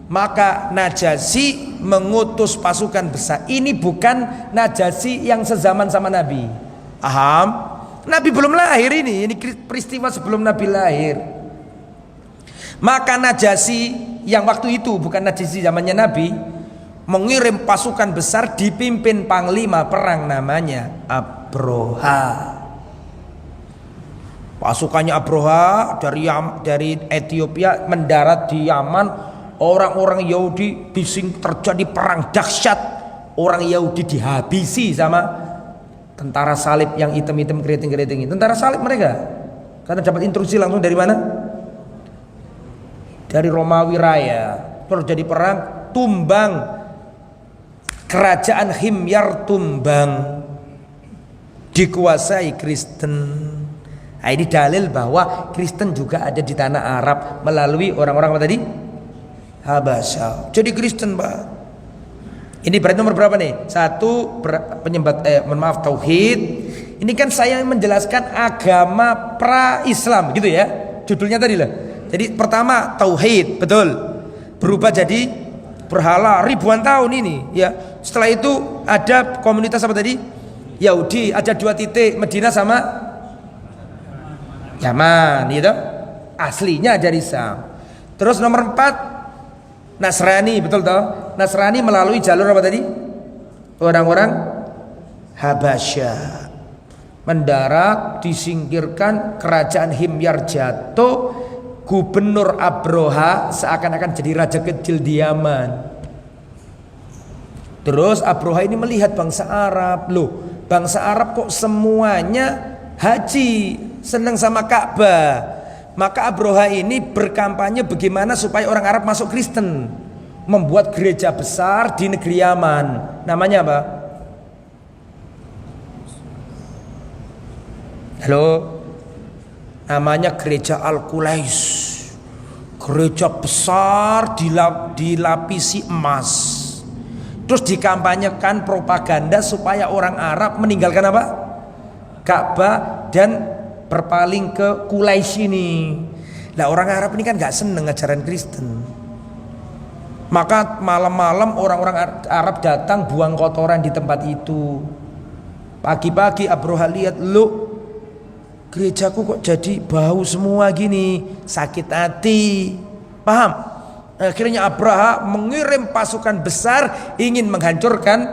Maka Najasyi mengutus pasukan besar. Ini bukan Najasyi yang sezaman sama Nabi. Paham? Nabi belum lahir ini peristiwa sebelum Nabi lahir. Maka Najasyi yang waktu itu, bukan Najasyi zamannya Nabi, mengirim pasukan besar dipimpin panglima perang namanya Abroha. Pasukannya Abroha dari Ethiopia mendarat di Yaman. Orang-orang Yahudi terjadi perang dahsyat. Orang Yahudi dihabisi sama tentara salib yang hitam-hitam keriting-keriting. Tentara salib mereka, karena dapat instruksi langsung dari mana? Dari Romawi Raya. Terjadi perang, tumbang kerajaan Himyar, tumbang, dikuasai Kristen. Nah, ini dalil bahwa Kristen juga ada di tanah Arab melalui orang-orang apa tadi? Habasya. Jadi Kristen, Pak. Ini berarti nomor berapa nih? Satu, tauhid. Ini kan saya menjelaskan agama pra-Islam gitu ya. Judulnya tadi lah. Jadi pertama tauhid, betul. Berubah jadi berhala ribuan tahun ini ya. Setelah itu ada komunitas apa tadi? Yahudi, ada 2 titik, Medina sama Yaman gitu. Aslinya dari Sam. Terus nomor 4 Nasrani, betul toh? Nasrani melalui jalur apa tadi? Orang-orang Habasya. Mendarat, disingkirkan, kerajaan Himyar jatuh, gubernur Abroha seakan-akan jadi raja kecil di Yaman. Terus Abroha ini melihat bangsa Arab, loh, bangsa Arab kok semuanya haji, senang sama Ka'bah. Maka Abroha ini berkampanye bagaimana supaya orang Arab masuk Kristen, membuat gereja besar di negeri Yaman. Namanya apa? Halo? Namanya gereja Al-Qulais. Gereja besar dilapisi emas. Terus dikampanyekan propaganda supaya orang Arab meninggalkan apa? Ka'bah dan berpaling ke Quraisy ini. Nah orang Arab ini kan gak seneng ajaran Kristen. Maka malam-malam orang-orang Arab datang buang kotoran di tempat itu. Pagi-pagi Abroha lihat, loh gerejaku kok jadi bau semua gini, sakit hati. Paham? Akhirnya Abraha mengirim pasukan besar ingin menghancurkan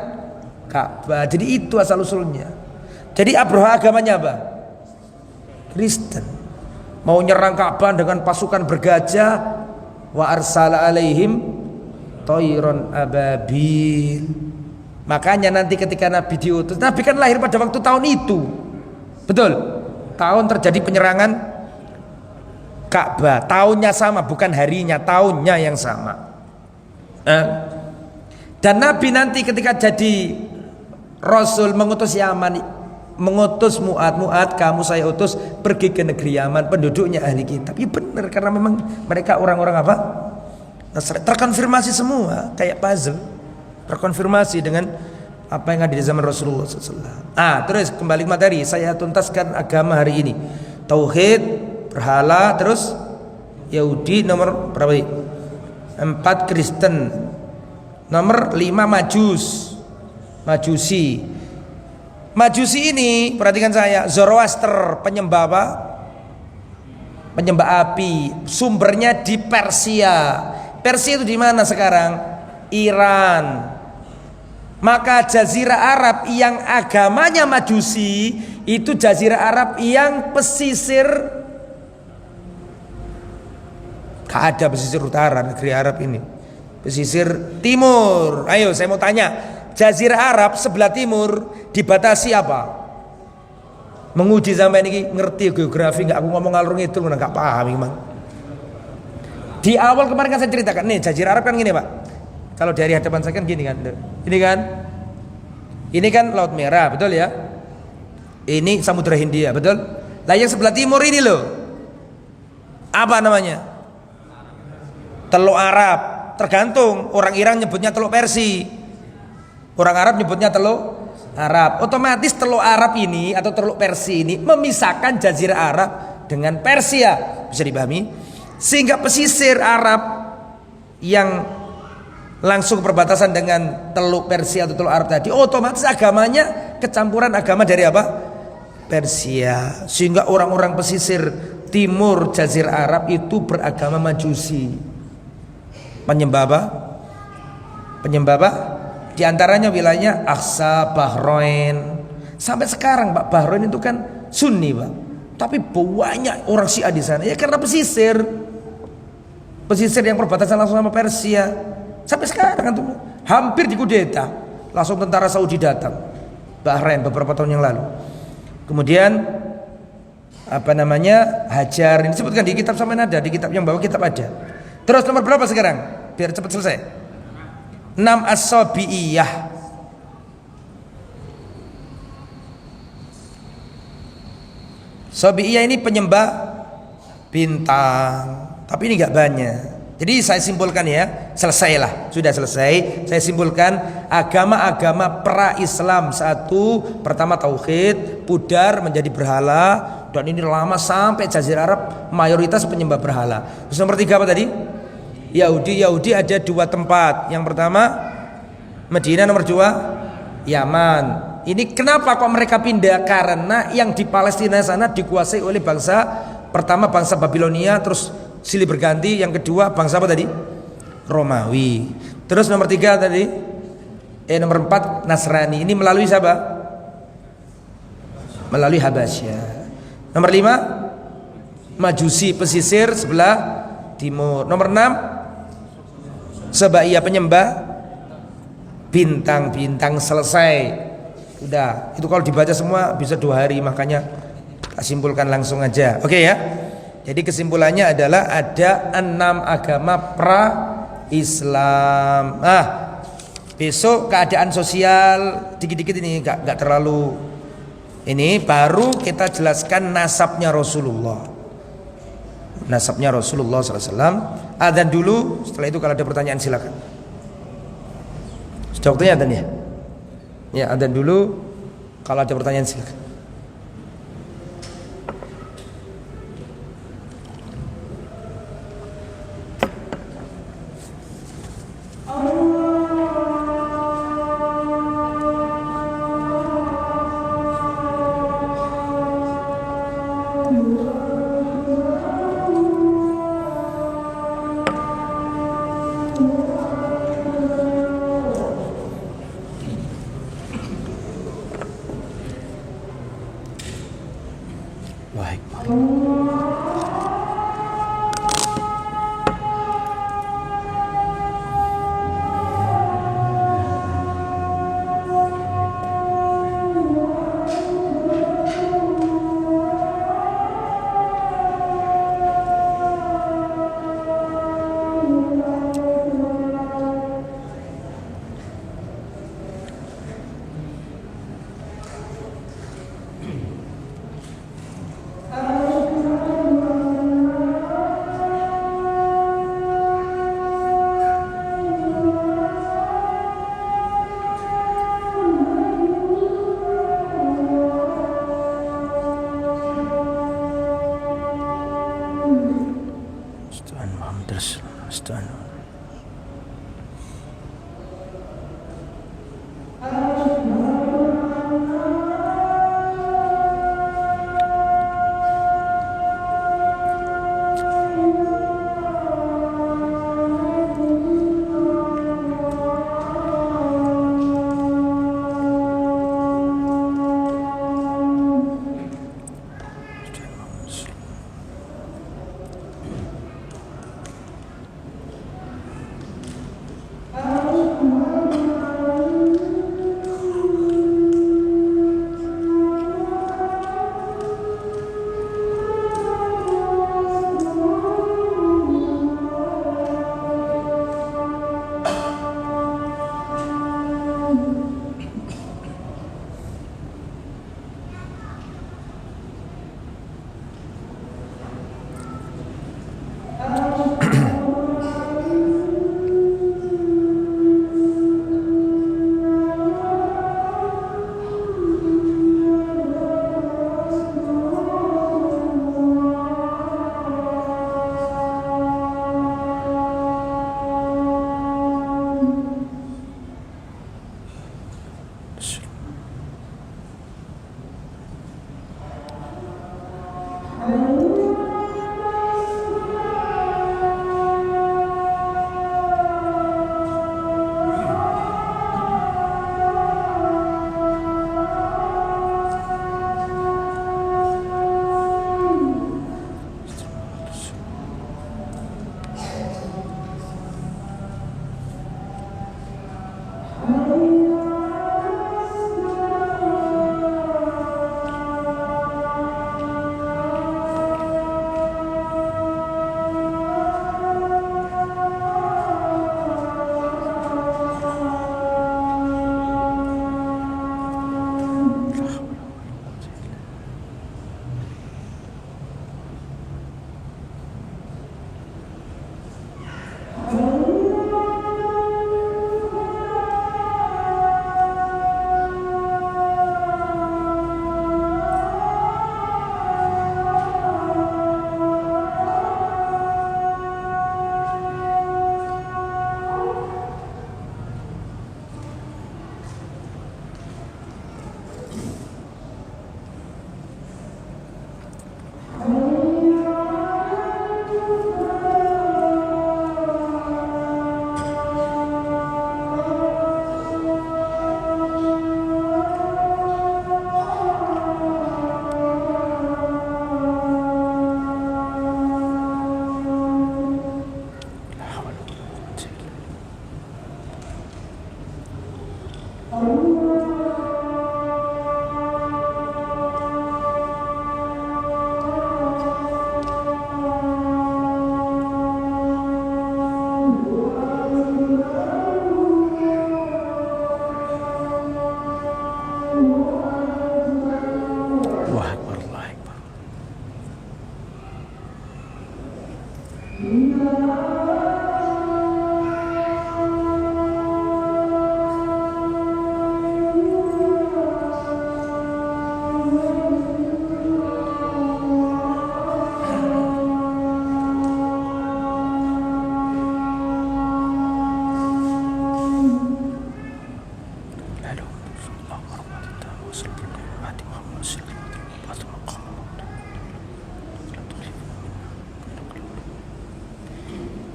Ka'bah. Jadi itu asal usulnya. Jadi Abraha agamanya apa? Kristen. Mau nyerang Ka'bah dengan pasukan bergajah. Wa arsala alaihim tayron ababil. Makanya nanti ketika Nabi diutus, Nabi kan lahir pada waktu tahun itu. Betul? Tahun terjadi penyerangan Ka'bah, tahunnya sama, bukan harinya, tahunnya yang sama. Dan Nabi nanti ketika jadi Rasul mengutus Yaman, mengutus Mu'ad, kamu saya utus pergi ke negeri Yaman, penduduknya ahli kitab. Iya benar, karena memang mereka orang-orang apa? Terkonfirmasi semua, kayak puzzle, terkonfirmasi dengan apa yang ada di zaman Rasulullah SAW. Terus kembali ke materi, saya tuntaskan agama hari ini. Tauhid, berhala, terus Yahudi, nomor berapa ini? 4 Kristen, nomor 5 Majusi. Majusi ini perhatikan saya, Zoroaster, penyembah apa? Penyembah api. Sumbernya di Persia. Persia itu di mana sekarang? Iran. Maka Jazirah Arab yang agamanya Majusi itu Jazirah Arab yang pesisir. Gak ada pesisir utara negeri Arab ini, pesisir timur. Ayo saya mau tanya, Jazirah Arab sebelah timur dibatasi apa? Menguji sampai ini ngerti geografi nggak? Aku ngomong ngalur ngidul nggak paham memang. Di awal kemarin kan saya ceritakan nih, Jazirah Arab kan gini Pak. Kalau dari hadapan saya kan gini kan, ini kan Laut Merah, betul ya? Ini Samudra Hindia, betul? Lah yang sebelah timur ini loh, apa namanya? Teluk Arab. Tergantung, orang Iran nyebutnya Teluk Persia, orang Arab nyebutnya Teluk Arab. Otomatis Teluk Arab ini atau Teluk Persia ini memisahkan Jazirah Arab dengan Persia, bisa dipahami? Sehingga pesisir Arab yang langsung perbatasan dengan Teluk Persia atau Teluk Arab tadi, otomatis agamanya kecampuran agama dari apa? Persia. Sehingga orang-orang pesisir timur Jazirah Arab itu beragama Majusi. Penyembah apa? Di antaranya wilayahnya Aqsa, Bahrain. Sampai sekarang Pak, Bahrain itu kan Sunni Pak. Tapi banyak orang Syiah di sana. Ya karena pesisir yang perbatasan langsung sama Persia. Sampai sekarang kan tuh hampir dikudeta. Langsung tentara Saudi datang. Bahrain beberapa tahun yang lalu. Kemudian Hajar ini disebutkan di kitab sampai ada, di kitab yang bawa kitab ada. Terus nomor berapa sekarang? Biar cepat selesai. 6 As-Sabi'iyah. Sabi'iyah ini penyembah bintang. Tapi ini gak banyak. Jadi saya simpulkan ya, selesailah, sudah selesai. Saya simpulkan agama-agama pra-Islam. Satu, pertama tauhid, pudar menjadi berhala. Dan ini lama sampai Jazirah Arab mayoritas penyembah berhala. Terus nomor 3 apa tadi? Yahudi ada 2 tempat. Yang pertama Medina, nomor 2 Yaman. Ini kenapa kok mereka pindah? Karena yang di Palestina sana dikuasai oleh bangsa pertama bangsa Babilonia, terus silih berganti. Yang kedua bangsa apa tadi? Romawi. Terus nomor 3 tadi nomor 4 Nasrani. Ini melalui siapa? Melalui Habasyah. Nomor 5 Majusi, pesisir sebelah timur. Nomor 6 Sabaiyah, penyembah bintang-bintang. Selesai. Udah, itu kalau dibaca semua bisa 2 hari, makanya tak simpulkan langsung aja. Oke ya. Jadi kesimpulannya adalah ada 6 agama pra-Islam. Besok keadaan sosial dikit-dikit ini enggak terlalu ini, baru kita jelaskan nasabnya Rasulullah. Nasabnya Rasulullah SAW. Adzan dulu, setelah itu kalau ada pertanyaan silakan. Waktunya adzan ya. Ya, adzan dulu. Kalau ada pertanyaan silakan.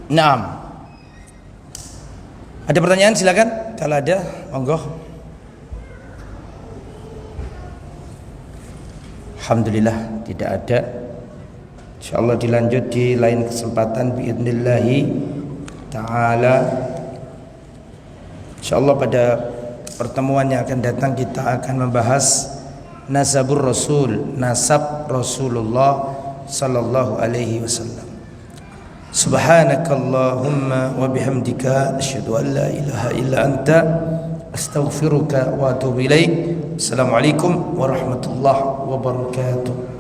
Naam. Ada pertanyaan silakan. Kalau ada, monggo. Alhamdulillah tidak ada. Insyaallah dilanjut di lain kesempatan biidznillah taala. Insyaallah pada pertemuan yang akan datang kita akan membahas nasabur Rasul, nasab Rasulullah sallallahu alaihi wasallam. Subhanakallahumma wa bihamdika asyhadu an la ilaha illa anta astaghfiruka wa atubu ilaik. Assalamualaikum warahmatullahi wabarakatuh.